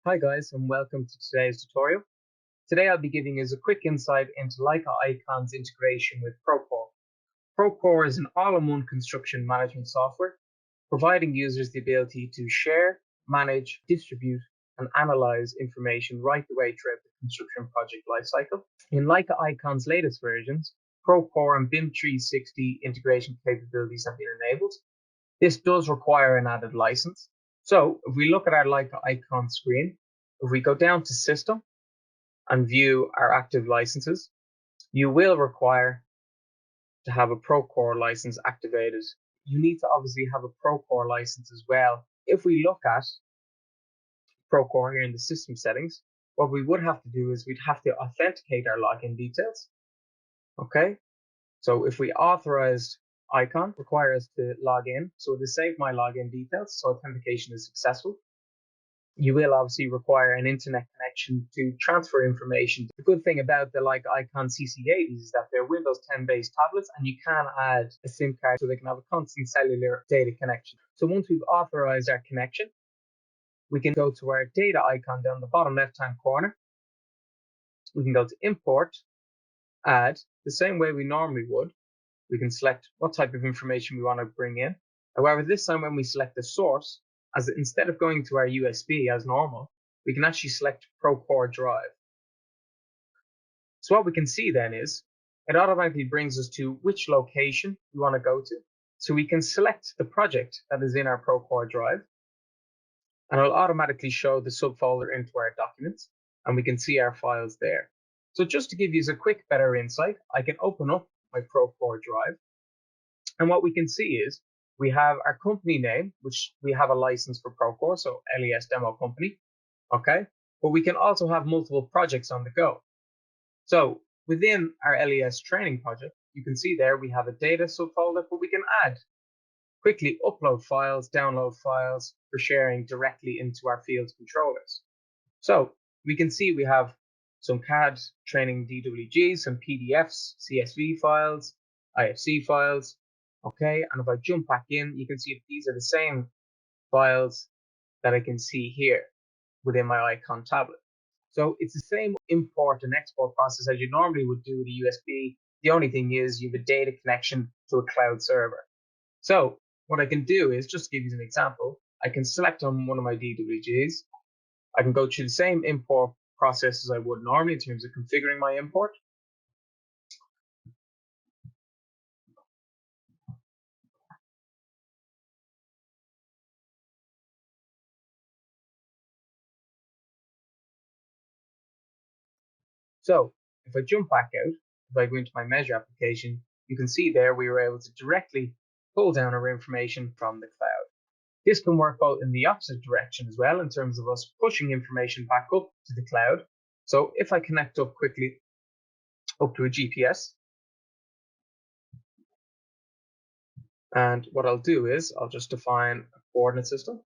Hi guys, and welcome to today's tutorial. Today I'll be giving us a quick insight into Leica iCON's integration with Procore. Procore is an all-in-one construction management software, providing users the ability to share, manage, distribute, and analyze information right the way throughout the construction project lifecycle. In Leica iCON's latest versions, Procore and BIM 360 integration capabilities have been enabled. This does require an added license. So if we look at our Leica icon screen, if we go down to System and view our active licenses, you will require to have a Procore license activated. You need to obviously have a Procore license as well. If we look at Procore here in the system settings, what we would have to do is we'd have to authenticate our login details. Okay, so if we authorized icon require us to log in. So to save my login details, so authentication is successful. You will obviously require an internet connection to transfer information. The good thing about the Leica iCON CC80s is that they're Windows 10 based tablets, and you can add a SIM card so they can have a constant cellular data connection. So once we've authorized our connection, we can go to our data icon down the bottom left hand corner. We can go to import, add, the same way we normally would. We can select what type of information we want to bring in. However, this time when we select the source, as instead of going to our USB as normal, we can actually select Procore Drive. So what we can see then is it automatically brings us to which location we want to go to. So we can select the project that is in our Procore Drive, and it'll automatically show the subfolder into our documents, and we can see our files there. So just to give you a quick, better insight, I can open up my Procore Drive, and what we can see is we have our company name, which we have a license for Procore, so LES Demo Company, okay? But we can also have multiple projects on the go. So within our LES training project, you can see there we have a data subfolder, but we can quickly upload files, download files for sharing directly into our field controllers. So we can see we have some CAD training DWGs, some PDFs, CSV files, IFC files. Okay, and if I jump back in, you can see these are the same files that I can see here within my iCON tablet. So it's the same import and export process as you normally would do with a USB. The only thing is you have a data connection to a cloud server. So what I can do is, just to give you an example, I can select on one of my DWGs. I can go through the same import process as I would normally in terms of configuring my import. So if I jump back out, if I go into my measure application, you can see there we were able to directly pull down our information from the cloud. This can work both in the opposite direction as well, in terms of us pushing information back up to the cloud. So if I connect up quickly up to a GPS, and what I'll do is I'll just define a coordinate system.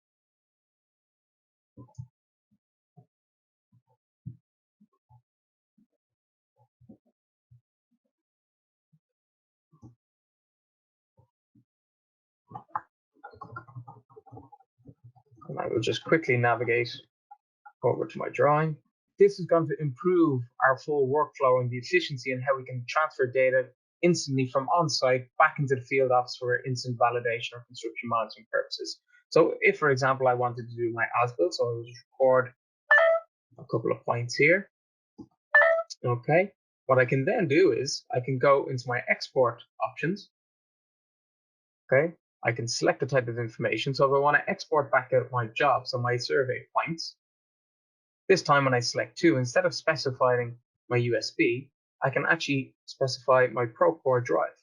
And I will just quickly navigate over to my drawing. This is going to improve our full workflow and the efficiency and how we can transfer data instantly from on-site back into the field office for instant validation or construction monitoring purposes. So if, for example, I wanted to do my as-built, so I'll just record a couple of points here. Okay, what I can then do is I can go into my export options. Okay, I can select the type of information. So if I want to export back out my job, so my survey points, this time when I select 2, instead of specifying my USB, I can actually specify my Procore Drive.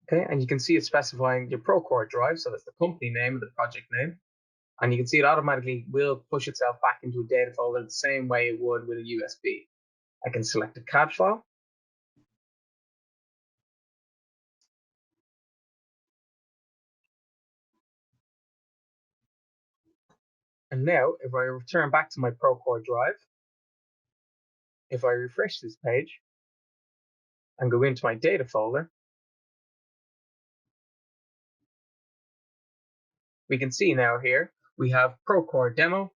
Okay, and you can see it specifying your Procore Drive, so that's the company name and the project name. And you can see it automatically will push itself back into a data folder the same way it would with a USB. I can select a CAD file. And now, if I return back to my Procore Drive, if I refresh this page and go into my data folder, we can see now here We have Procore demo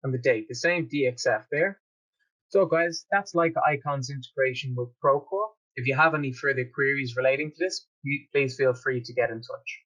and the date, the same DXF there. So guys, that's like iCON's integration with Procore. If you have any further queries relating to this, please feel free to get in touch.